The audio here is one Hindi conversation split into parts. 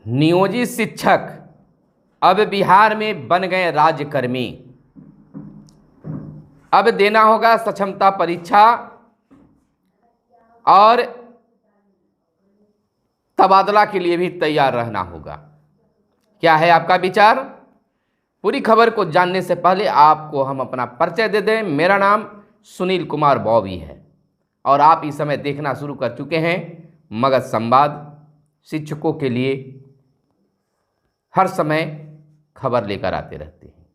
नियोजित शिक्षक अब बिहार में बन गए राज्यकर्मी। अब देना होगा सक्षमता परीक्षा और तबादला के लिए भी तैयार रहना होगा। क्या है आपका विचार? पूरी खबर को जानने से पहले आपको हम अपना परिचय दे दें। मेरा नाम सुनील कुमार बॉबी है और आप इस समय देखना शुरू कर चुके हैं मगध संवाद। शिक्षकों के लिए हर समय खबर लेकर आते रहते हैं।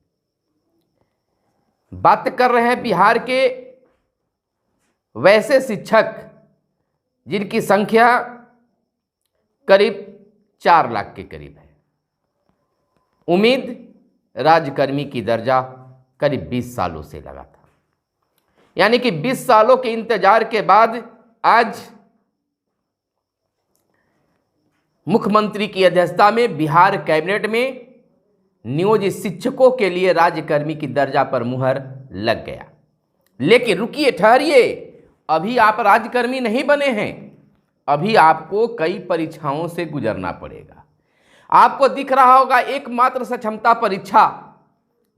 बात कर रहे हैं बिहार के वैसे शिक्षक जिनकी संख्या करीब 4 लाख के करीब है। उम्मीद राज्यकर्मी की दर्जा करीब 20 सालों से लगा था, यानी कि 20 सालों के इंतजार के बाद आज मुख्यमंत्री की अध्यक्षता में बिहार कैबिनेट में नियोजित शिक्षकों के लिए राज्यकर्मी की दर्जा पर मुहर लग गया। लेकिन रुकिए, ठहरिए, अभी आप राज्यकर्मी नहीं बने हैं। अभी आपको कई परीक्षाओं से गुजरना पड़ेगा। आपको दिख रहा होगा एकमात्र सक्षमता परीक्षा,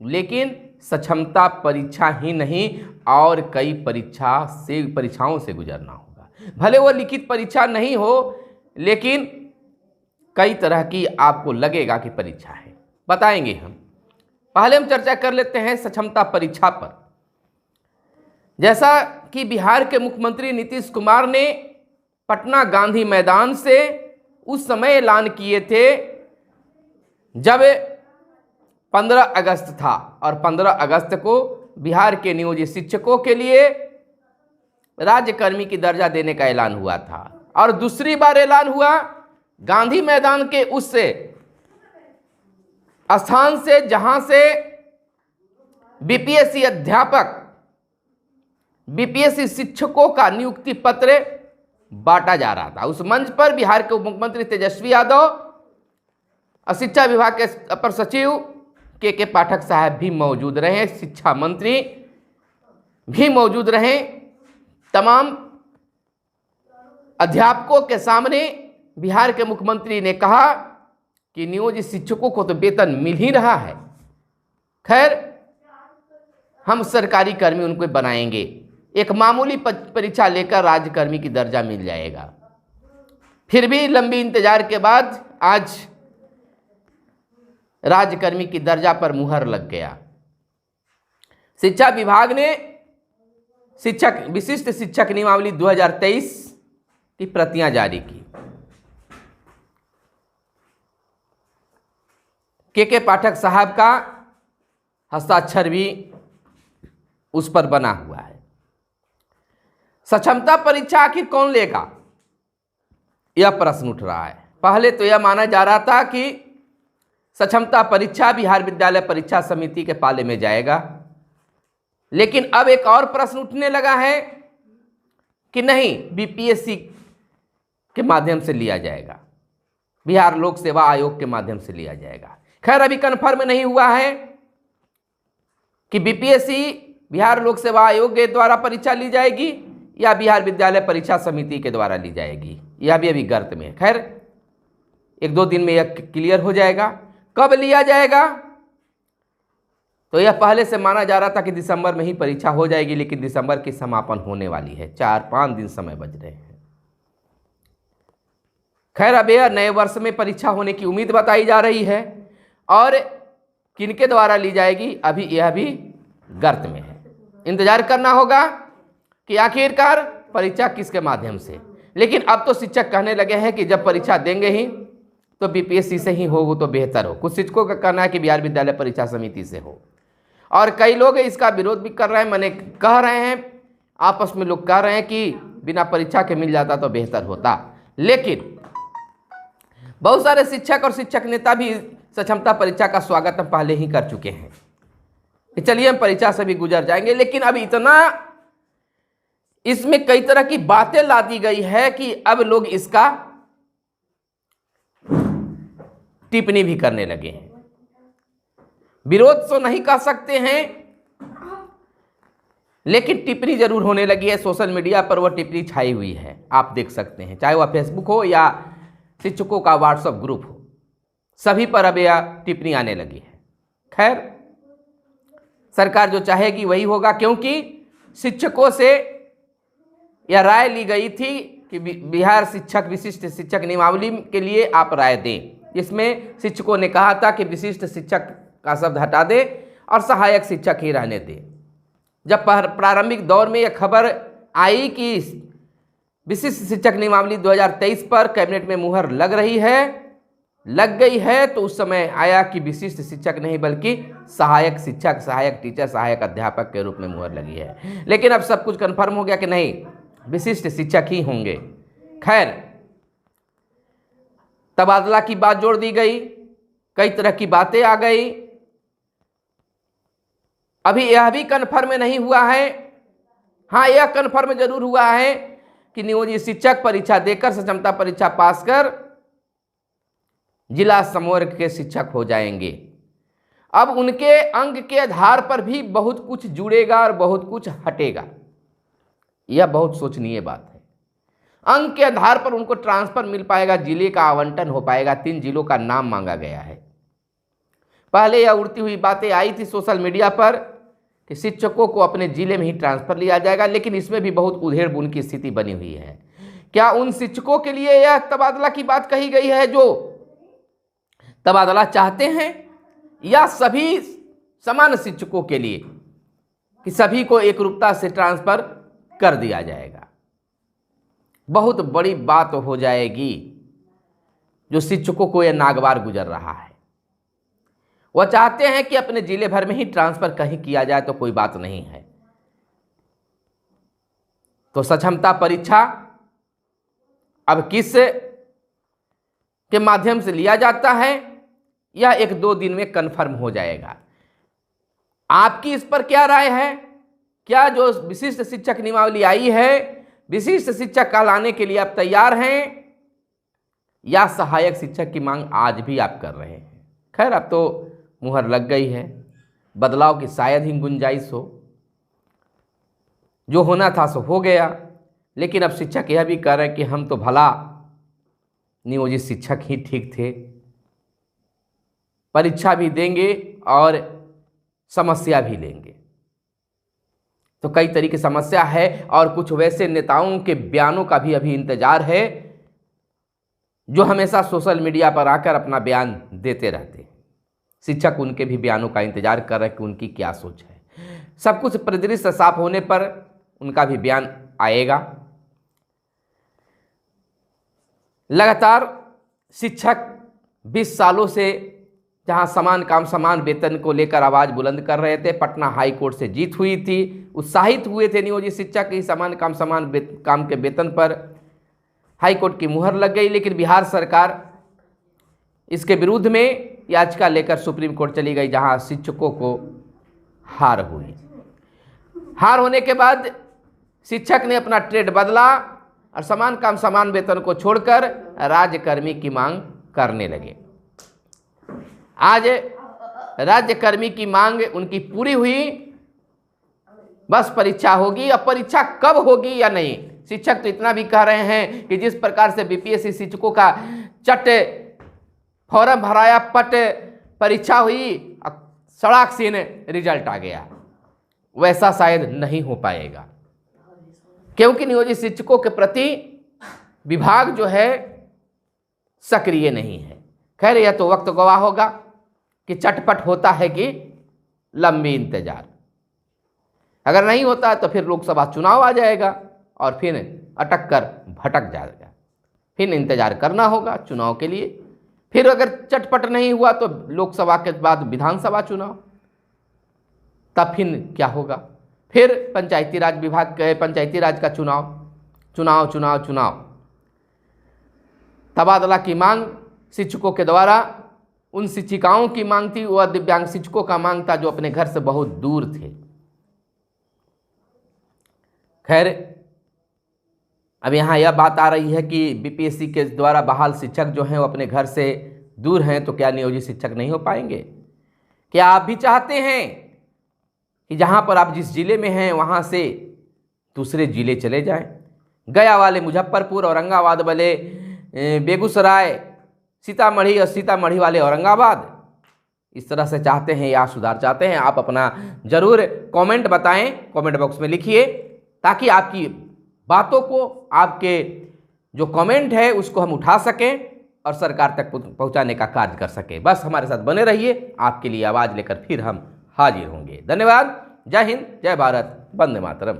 लेकिन सक्षमता परीक्षा ही नहीं और कई परीक्षाओं से गुजरना होगा। भले वो लिखित परीक्षा नहीं हो, लेकिन कई तरह की आपको लगेगा कि परीक्षा है। बताएंगे हम। पहले हम चर्चा कर लेते हैं सक्षमता परीक्षा पर। जैसा कि बिहार के मुख्यमंत्री नीतीश कुमार ने पटना गांधी मैदान से उस समय ऐलान किए थे जब 15 अगस्त था, और 15 अगस्त को बिहार के नियोजित शिक्षकों के लिए राज्यकर्मी की दर्जा देने का ऐलान हुआ था। और दूसरी बार ऐलान हुआ गांधी मैदान के उस स्थान से जहां से बीपीएससी अध्यापक, बीपीएससी शिक्षकों का नियुक्ति पत्र बांटा जा रहा था। उस मंच पर बिहार के उप मुख्यमंत्री तेजस्वी यादव और शिक्षा विभाग के अपर सचिव के पाठक साहब भी मौजूद रहे, शिक्षा मंत्री भी मौजूद रहे। तमाम अध्यापकों के सामने बिहार के मुख्यमंत्री ने कहा कि नियोजित शिक्षकों को तो वेतन मिल ही रहा है, खैर हम सरकारी कर्मी उनको बनाएंगे, एक मामूली परीक्षा लेकर राज्यकर्मी की दर्जा मिल जाएगा। फिर भी लंबी इंतजार के बाद आज राज्यकर्मी की दर्जा पर मुहर लग गया। शिक्षा विभाग ने विशिष्ट शिक्षक नियमावली 2023 की प्रतियां जारी की। के पाठक साहब का हस्ताक्षर भी उस पर बना हुआ है। सक्षमता परीक्षा आखिर कौन लेगा, यह प्रश्न उठ रहा है। पहले तो यह माना जा रहा था कि सक्षमता परीक्षा बिहार विद्यालय परीक्षा समिति के पाले में जाएगा, लेकिन अब एक और प्रश्न उठने लगा है कि नहीं, बीपीएससी के माध्यम से लिया जाएगा, बिहार लोक सेवा आयोग के माध्यम से लिया जाएगा। खैर अभी कन्फर्म नहीं हुआ है कि बीपीएससी बिहार लोक सेवा आयोग के द्वारा परीक्षा ली जाएगी या बिहार विद्यालय परीक्षा समिति के द्वारा ली जाएगी, यह भी अभी गर्त में है। खैर 1-2 दिन में यह क्लियर हो जाएगा। कब लिया जाएगा, तो यह पहले से माना जा रहा था कि दिसंबर में ही परीक्षा हो जाएगी, लेकिन दिसंबर की समापन होने वाली है, 4-5 दिन समय बच रहे हैं। खैर अब यह नए वर्ष में परीक्षा होने की उम्मीद बताई जा रही है, और किनके द्वारा ली जाएगी अभी यह भी गर्त में है। इंतजार करना होगा कि आखिरकार परीक्षा किसके माध्यम से। लेकिन अब तो शिक्षक कहने लगे हैं कि जब परीक्षा देंगे ही तो बीपीएससी से ही हो तो बेहतर हो। कुछ शिक्षकों का कहना है कि बिहार विद्यालय परीक्षा समिति से हो, और कई लोग इसका विरोध भी कर रहे हैं। मैंने कह रहे हैं, आपस में लोग कह रहे हैं कि बिना परीक्षा के मिल जाता तो बेहतर होता, लेकिन बहुत सारे शिक्षक और शिक्षक नेता भी सक्षमता परीक्षा का स्वागत हम पहले ही कर चुके हैं कि चलिए हम परीक्षा से भी गुजर जाएंगे। लेकिन अब इतना इसमें कई तरह की बातें ला दी गई है कि अब लोग इसका टिप्पणी भी करने लगे हैं। विरोध तो नहीं कर सकते हैं, लेकिन टिप्पणी जरूर होने लगी है। सोशल मीडिया पर वह टिप्पणी छाई हुई है, आप देख सकते हैं, चाहे वह फेसबुक हो या शिक्षकों का व्हाट्सएप ग्रुप हो। सभी पर अब यह टिप्पणी आने लगी है। खैर, सरकार जो चाहेगी वही होगा, क्योंकि शिक्षकों से यह राय ली गई थी कि बिहार शिक्षक विशिष्ट शिक्षक नियमावली के लिए आप राय दें। इसमें शिक्षकों ने कहा था कि विशिष्ट शिक्षक का शब्द हटा दे और सहायक शिक्षक ही रहने दे। जब प्रारंभिक दौर में यह खबर आई कि विशिष्ट शिक्षक नियमावली 2023 पर कैबिनेट में मुहर लग गई है, तो उस समय आया कि विशिष्ट शिक्षक नहीं बल्कि सहायक शिक्षक, सहायक टीचर, सहायक अध्यापक के रूप में मुहर लगी है। लेकिन अब सब कुछ कंफर्म हो गया कि नहीं, विशिष्ट शिक्षक ही होंगे। खैर, तबादला की बात जोड़ दी गई, कई तरह की बातें आ गई। अभी यह भी कन्फर्म नहीं हुआ है, हाँ यह कन्फर्म जरूर हुआ है कि नियोजित शिक्षक परीक्षा देकर सक्षमता परीक्षा पास कर जिला संवर्ग के शिक्षक हो जाएंगे। अब उनके अंक के आधार पर भी बहुत कुछ जुड़ेगा और बहुत कुछ हटेगा। यह बहुत सोचनीय बात है। अंक के आधार पर उनको ट्रांसफर मिल पाएगा, जिले का आवंटन हो पाएगा। 3 जिलों का नाम मांगा गया है। पहले यह उड़ती हुई बातें आई थी सोशल मीडिया पर कि शिक्षकों को अपने जिले में ही ट्रांसफर लिया जाएगा, लेकिन इसमें भी बहुत उधेड़ बुन की स्थिति बनी हुई है। क्या उन शिक्षकों के लिए यह तबादला की बात कही गई है जो तबादला चाहते हैं, या सभी समान शिक्षकों के लिए कि सभी को एकरूपता से ट्रांसफर कर दिया जाएगा? बहुत बड़ी बात हो जाएगी जो शिक्षकों को यह नागवार गुजर रहा है। वह चाहते हैं कि अपने जिले भर में ही ट्रांसफर कहीं किया जाए तो कोई बात नहीं है। तो सक्षमता परीक्षा अब किस के माध्यम से लिया जाता है, यह 1-2 दिन में कन्फर्म हो जाएगा। आपकी इस पर क्या राय है? क्या जो विशिष्ट शिक्षक नियमावली आई है, विशिष्ट शिक्षक का लाने के लिए आप तैयार हैं, या सहायक शिक्षक की मांग आज भी आप कर रहे हैं? खैर, अब तो मुहर लग गई है, बदलाव की शायद ही गुंजाइश हो। जो होना था सो हो गया। लेकिन अब शिक्षक यह भी कह रहे हैं कि हम तो भला नियोजित शिक्षक ही ठीक थे, परीक्षा भी देंगे और समस्या भी लेंगे। तो कई तरह की समस्या है और कुछ वैसे नेताओं के बयानों का भी अभी इंतजार है जो हमेशा सोशल मीडिया पर आकर अपना बयान देते रहते हैं। शिक्षक उनके भी बयानों का इंतजार कर रहे हैं कि उनकी क्या सोच है। सब कुछ परिदृश्य साफ होने पर उनका भी बयान आएगा। लगातार शिक्षक 20 सालों से जहां समान काम समान वेतन को लेकर आवाज बुलंद कर रहे थे, पटना हाई कोर्ट से जीत हुई थी, उत्साहित हुए थे नियोजित शिक्षक की समान काम समान काम के वेतन पर हाई कोर्ट की मुहर लग गई। लेकिन बिहार सरकार इसके विरुद्ध में याचिका लेकर सुप्रीम कोर्ट चली गई, जहां शिक्षकों को हार हुई। हार होने के बाद शिक्षक ने अपना ट्रेड बदला और समान काम समान वेतन को छोड़कर राज्यकर्मी की मांग करने लगे। आज राज्यकर्मी की मांग उनकी पूरी हुई, बस परीक्षा होगी। अब परीक्षा कब होगी या नहीं, शिक्षक तो इतना भी कह रहे हैं कि जिस प्रकार से बीपीएससी शिक्षकों का चट फॉर्म भराया, पट परीक्षा हुई, सड़क सीन रिजल्ट आ गया, वैसा शायद नहीं हो पाएगा, क्योंकि नियोजित शिक्षकों के प्रति विभाग जो है सक्रिय नहीं है। खैर, यह तो वक्त गवाह होगा कि चटपट होता है कि लंबी इंतजार। अगर नहीं होता तो फिर लोकसभा चुनाव आ जाएगा और फिर अटक कर भटक जाएगा। फिर इंतजार करना होगा चुनाव के लिए। फिर अगर चटपट नहीं हुआ तो लोकसभा के बाद विधानसभा चुनाव, तब फिर क्या होगा? फिर पंचायती राज विभाग के पंचायती राज का चुनाव। तबादला की मांग शिक्षकों के द्वारा उन शिक्षिकाओं की मांग थी, वह दिव्यांग शिक्षकों का मांग था जो अपने घर से बहुत दूर थे। खैर, अब यहाँ यह बात आ रही है कि बीपीएससी के द्वारा बहाल शिक्षक जो हैं वो अपने घर से दूर हैं, तो क्या नियोजित शिक्षक नहीं हो पाएंगे? क्या आप भी चाहते हैं कि जहाँ पर आप जिस जिले में हैं वहाँ से दूसरे जिले चले जाएं? गया वाले मुजफ्फरपुर, औरंगाबाद वाले बेगूसराय, सीतामढ़ी और सीतामढ़ी वाले औरंगाबाद इस तरह से चाहते हैं या सुधार चाहते हैं? आप अपना जरूर कमेंट बताएं, कमेंट बॉक्स में लिखिए, ताकि आपकी बातों को, आपके जो कमेंट है उसको हम उठा सकें और सरकार तक पहुंचाने का कार्य कर सकें। बस हमारे साथ बने रहिए, आपके लिए आवाज़ लेकर फिर हम हाजिर होंगे। धन्यवाद। जय हिंद, जय भारत, वंदे मातरम।